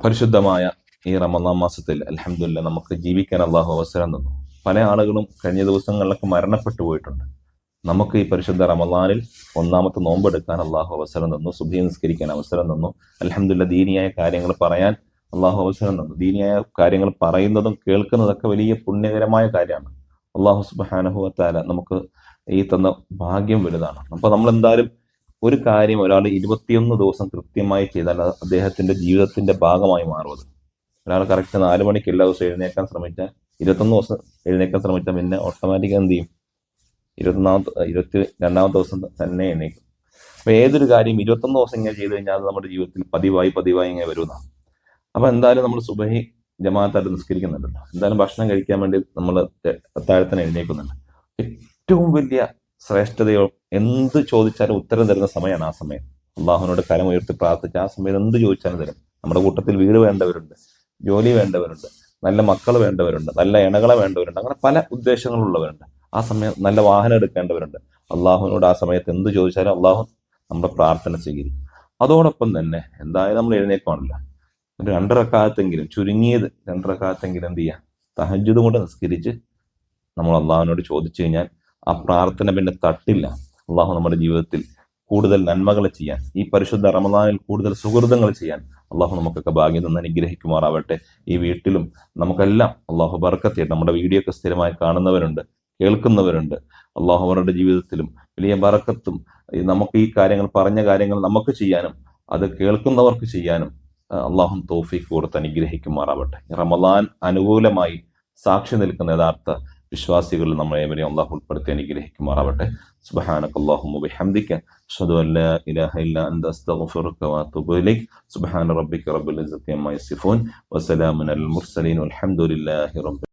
പരിശുദ്ധമായ ഈ റമദാൻ മാസത്തിൽ അൽഹംദുലില്ലാ നമുക്ക് ജീവിക്കാൻ അള്ളാഹു അവസരം തന്നു. പല ആളുകളും കഴിഞ്ഞ ദിവസങ്ങളിലൊക്കെ മരണപ്പെട്ടു പോയിട്ടുണ്ട്. നമുക്ക് ഈ പരിശുദ്ധ റമദാനിൽ ഒന്നാമത്തെ നോമ്പെടുക്കാൻ അള്ളാഹു അവസരം തന്നു. സുബ്ഹി നിസ്കരിക്കാൻ അവസരം തന്നു. അൽഹംദുലില്ലാ ദീനിയായ കാര്യങ്ങൾ പറയാൻ അള്ളാഹു അവസരം തന്നു. ദീനിയായ കാര്യങ്ങൾ പറയുന്നതും കേൾക്കുന്നതൊക്കെ വലിയ പുണ്യകരമായ കാര്യമാണ്. അള്ളാഹു സുബ്ഹാനഹു വ തആല നമുക്ക് ഈ തന്ന ഭാഗ്യം വലുതാണ്. അപ്പൊ നമ്മൾ എന്തായാലും ഒരു കാര്യം ഒരാൾ 21 ദിവസം കൃത്യമായി ചെയ്താൽ അത് അദ്ദേഹത്തിന്റെ ജീവിതത്തിന്റെ ഭാഗമായി മാറും. ഒരാൾ കറക്റ്റ് 4 മണിക്ക് എല്ലാ ദിവസവും എഴുന്നേക്കാൻ ശ്രമിച്ചാൽ 21 ദിവസം എഴുന്നേക്കാൻ ശ്രമിച്ചാൽ പിന്നെ ഓട്ടോമാറ്റിക് എന്ത് ചെയ്യും? 22ാമത്തെ ദിവസം തന്നെ എഴുന്നേക്കും. അപ്പൊ ഏതൊരു കാര്യം 21 ദിവസം ഇങ്ങനെ ചെയ്തു കഴിഞ്ഞാൽ അത് നമ്മുടെ ജീവിതത്തിൽ പതിവായി ഇങ്ങനെ വരുന്നതാണ്. അപ്പൊ എന്തായാലും നമ്മൾ സുബഹി ജമാഅത്തായിട്ട് നിസ്കരിക്കുന്നുണ്ടല്ലോ, എന്തായാലും ഭക്ഷണം കഴിക്കാൻ വേണ്ടി നമ്മൾ അത്താഴത്തിന് എഴുന്നേക്കുന്നുണ്ട്. ഏറ്റവും വലിയ ശ്രേഷ്ഠതയോ എന്ത് ചോദിച്ചാലും ഉത്തരം തരുന്ന സമയമാണ് ആ സമയം. അള്ളാഹുവിനോട് കരമുയർത്തി പ്രാർത്ഥിച്ച ആ സമയത്ത് എന്ത് ചോദിച്ചാലും തരും. നമ്മുടെ കൂട്ടത്തിൽ വീട് വേണ്ടവരുണ്ട്, ജോലി വേണ്ടവരുണ്ട്, നല്ല മക്കൾ വേണ്ടവരുണ്ട്, നല്ല ഇണകളെ വേണ്ടവരുണ്ട്, അങ്ങനെ പല ഉദ്ദേശങ്ങളുള്ളവരുണ്ട്. ആ സമയം നല്ല വാഹനം എടുക്കേണ്ടവരുണ്ട്. അള്ളാഹുവിനോട് ആ സമയത്ത് എന്ത് ചോദിച്ചാലും അള്ളാഹു നമ്മുടെ പ്രാർത്ഥന സ്വീകരിക്കും. അതോടൊപ്പം തന്നെ എന്തായാലും നമ്മൾ എഴുന്നേൽക്കാണല്ലോ, ഒരു 2 റക്അത്തെങ്കിലും, ചുരുങ്ങിയത് 2 റക്അത്തെങ്കിലും എന്ത് ചെയ്യുക, തഹജ്ജുദ് കൊണ്ട് നിസ്കരിച്ച് നമ്മൾ അള്ളാഹുവിനോട് ചോദിച്ചു കഴിഞ്ഞാൽ ആ പ്രാർത്ഥന പിന്നെ തട്ടില്ല. അള്ളാഹു നമ്മുടെ ജീവിതത്തിൽ കൂടുതൽ നന്മകൾ ചെയ്യാൻ, ഈ പരിശുദ്ധ റമദാനിൽ കൂടുതൽ സുഹൃതങ്ങൾ ചെയ്യാൻ അള്ളാഹു നമുക്കൊക്കെ ഭാഗ്യം തന്ന് അനുഗ്രഹിക്കുമാറാവട്ടെ. ഈ വീട്ടിലും നമുക്കെല്ലാം അള്ളാഹു ബർക്കത്ത് ചെയ്യട്ടെ. നമ്മുടെ വീഡിയോ ഒക്കെ സ്ഥിരമായി കാണുന്നവരുണ്ട്, കേൾക്കുന്നവരുണ്ട്. അള്ളാഹു അവരുടെ ജീവിതത്തിലും വലിയ ബർക്കത്തും, നമുക്ക് ഈ കാര്യങ്ങൾ പറഞ്ഞ കാര്യങ്ങൾ നമുക്ക് ചെയ്യാനും അത് കേൾക്കുന്നവർക്ക് ചെയ്യാനും അള്ളാഹു തൗഫീഖ് കൊടുത്ത് അനുഗ്രഹിക്കുമാറാവട്ടെ. റമദാൻ അനുകൂലമായി സാക്ഷി നിൽക്കുന്ന യഥാർത്ഥ വിശ്വാസികളിൽ നമ്മളെ ഏവരെയും അള്ളാഹു ഉൾപ്പെടുത്തി അനുഗ്രഹിക്കുമാറാവട്ടെ. സുബ്ഹാനകല്ലാഹുമ്മ വബിഹംദിക അശ്ഹദു അൻ ലാ ഇലാഹ ഇല്ലാ അൻത അസ്തഗ്ഫിറുക വഅതൂബു ഇലൈക്. സുബ്ഹാന റബ്ബിക റബ്ബിൽ ഇസ്സത്തി അമ്മാ യസിഫൂൻ വസലാമുൻ അലൽ മുർസലീൻ വൽഹംദുലില്ലാഹി റബ്ബിൽ